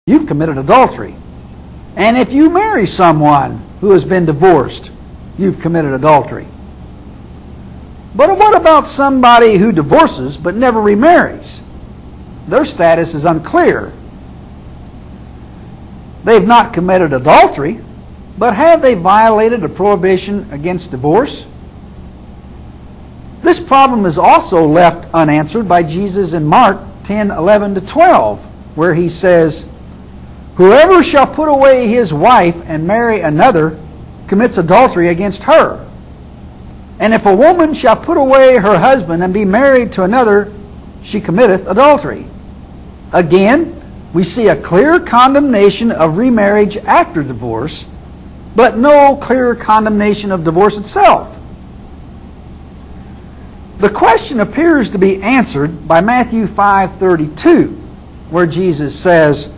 you've committed adultery. And if you marry someone who has been divorced, you've committed adultery. But what about somebody who divorces but never remarries? Their status is unclear. They've not committed adultery, but have they violated a prohibition against divorce? This problem is also left unanswered by Jesus in Mark 10:11-12, where he says, "Whoever shall put away his wife and marry another commits adultery against her. And if a woman shall put away her husband and be married to another, she committeth adultery." Again, we see a clear condemnation of remarriage after divorce, but no clear condemnation of divorce itself. The question appears to be answered by Matthew 5:32, where Jesus says,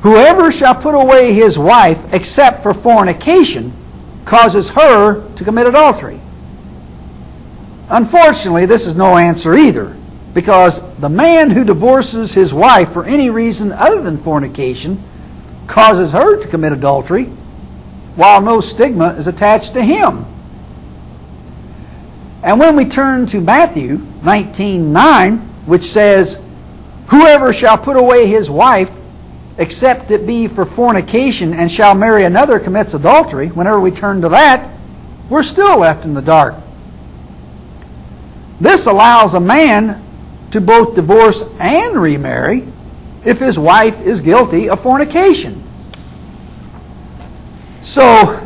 "Whoever shall put away his wife except for fornication causes her to commit adultery." Unfortunately, this is no answer either, because the man who divorces his wife for any reason other than fornication causes her to commit adultery, while no stigma is attached to him. And when we turn to Matthew 19:9, which says, "Whoever shall put away his wife, except it be for fornication, and shall marry another commits adultery," whenever we turn to that, we're still left in the dark. This allows a man to both divorce and remarry if his wife is guilty of fornication. So,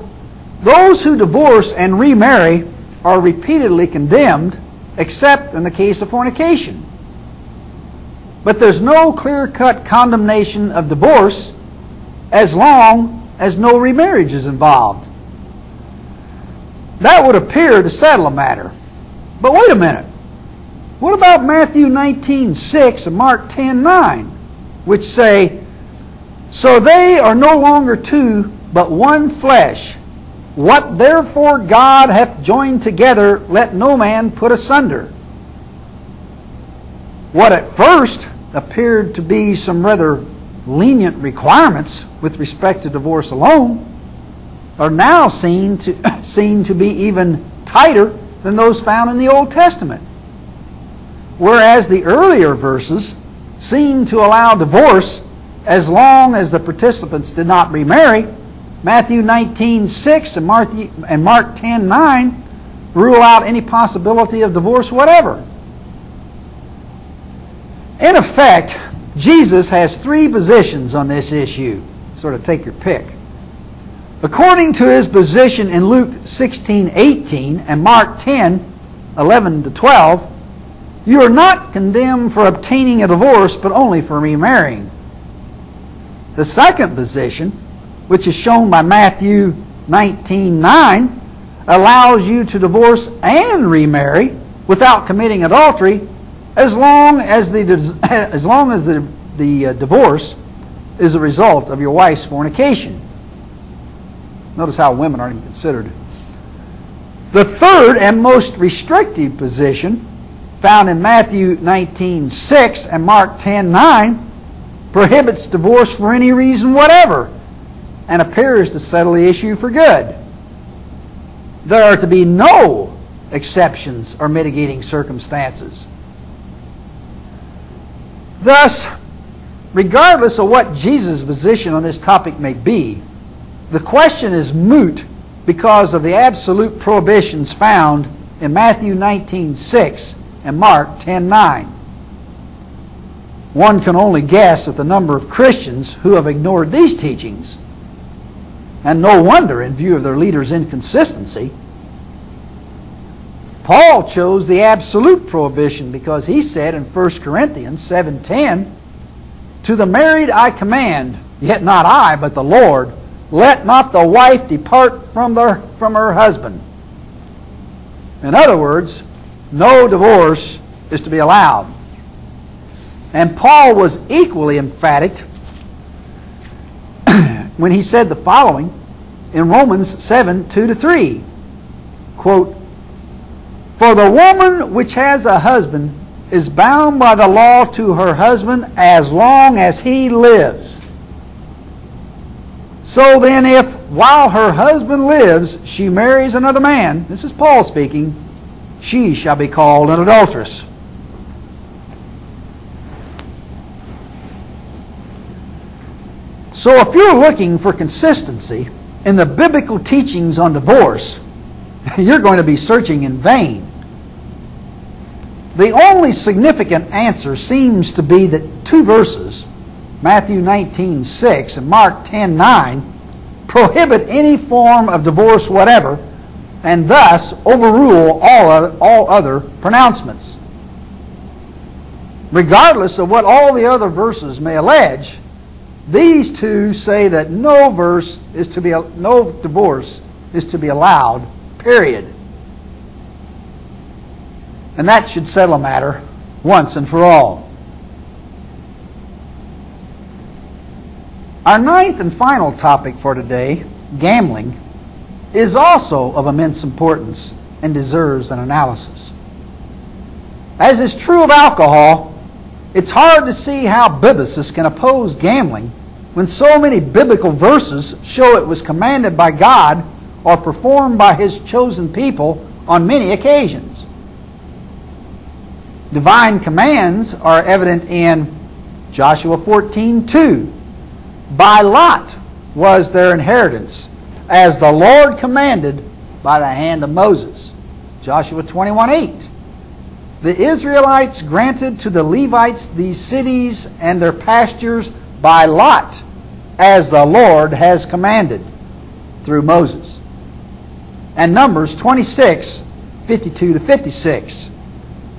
those who divorce and remarry are repeatedly condemned, except in the case of fornication. But there's no clear-cut condemnation of divorce as long as no remarriage is involved. That would appear to settle a matter. But wait a minute. What about Matthew 19:6 and Mark 10:9, which say, "So they are no longer two, but one flesh. What therefore God hath joined together, let no man put asunder." What at first appeared to be some rather lenient requirements with respect to divorce alone are now seen to be even tighter than those found in the Old Testament. Whereas the earlier verses seem to allow divorce as long as the participants did not remarry, Matthew 19:6 and Mark 10:9 rule out any possibility of divorce whatever. In effect, Jesus has three positions on this issue. Sort of take your pick. According to his position in Luke 16:18 and Mark 10:11-12, you are not condemned for obtaining a divorce, but only for remarrying. The second position, which is shown by Matthew 19:9, allows you to divorce and remarry without committing adultery, as long as the divorce is a result of your wife's fornication. Notice how women aren't even considered. The third and most restrictive position, found in Matthew 19:6 and Mark 10:9, prohibits divorce for any reason whatever and appears to settle the issue for good. There are to be no exceptions or mitigating circumstances. Thus, regardless of what Jesus' position on this topic may be, the question is moot because of the absolute prohibitions found in Matthew 19:6 and Mark 10:9. One can only guess at the number of Christians who have ignored these teachings, and no wonder in view of their leaders' inconsistency. Paul chose the absolute prohibition because he said in 1 Corinthians 7:10, "To the married I command, yet not I, but the Lord, let not the wife depart from her husband." In other words, no divorce is to be allowed. And Paul was equally emphatic when he said the following in Romans 7:2-3, quote, "For the woman which has a husband is bound by the law to her husband as long as he lives. So then if, while her husband lives, she marries another man, this is Paul speaking, she shall be called an adulteress. So if you're looking for consistency in the biblical teachings on divorce, you're going to be searching in vain. The only significant answer seems to be that two verses, Matthew 19:6 and Mark 10:9, prohibit any form of divorce whatever, and thus overrule all other pronouncements. Regardless of what all the other verses may allege, these two say that no divorce is to be allowed, period. And that should settle a matter once and for all. Our ninth and final topic for today, gambling, is also of immense importance and deserves an analysis. As is true of alcohol, it's hard to see how biblicist can oppose gambling when so many biblical verses show it was commanded by God or performed by His chosen people on many occasions. Divine commands are evident in Joshua 14:2. By lot was their inheritance, as the Lord commanded by the hand of Moses. Joshua 21:8. The Israelites granted to the Levites these cities and their pastures by lot, as the Lord has commanded, through Moses. And Numbers 26:52-56.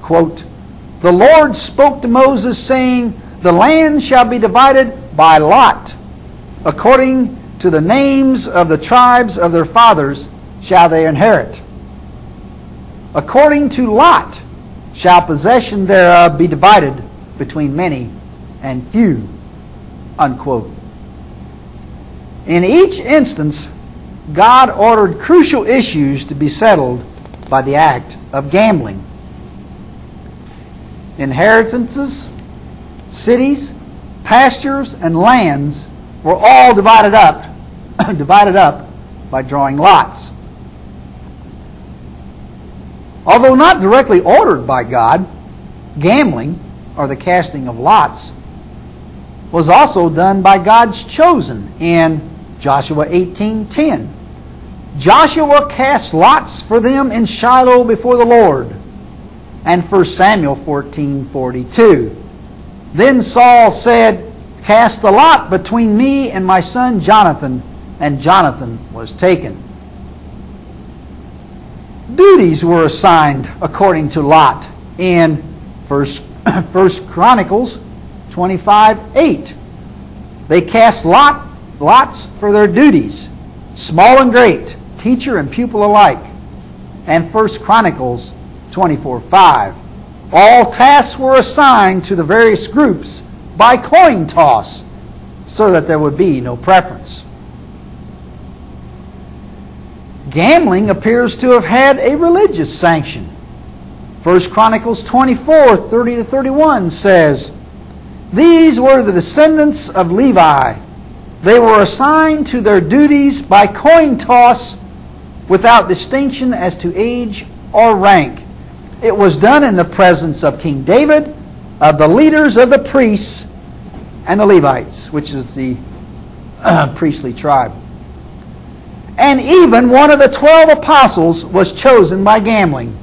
Quote, the Lord spoke to Moses, saying, the land shall be divided by lot. According to the names of the tribes of their fathers shall they inherit. According to lot shall possession thereof be divided between many and few. Unquote. In each instance, God ordered crucial issues to be settled by the act of gambling. Inheritances, cities, pastures, and lands were all divided up by drawing lots. Although not directly ordered by God, gambling, or the casting of lots, was also done by God's chosen in Joshua 18:10. Joshua cast lots for them in Shiloh before the Lord. And 1 Samuel 14:42. Then Saul said, cast the lot between me and my son Jonathan, and Jonathan was taken. Duties were assigned according to lot in 1 Chronicles 25:8. They cast lots for their duties, small and great, teacher and pupil alike. And 1 Chronicles 24:5. All tasks were assigned to the various groups by coin toss, so that there would be no preference. Gambling appears to have had a religious sanction. 1 Chronicles 24:30-31 says, these were the descendants of Levi. They were assigned to their duties by coin toss without distinction as to age or rank. It was done in the presence of King David, of the leaders of the priests, and the Levites, which is the priestly tribe. And even one of the 12 apostles was chosen by gambling.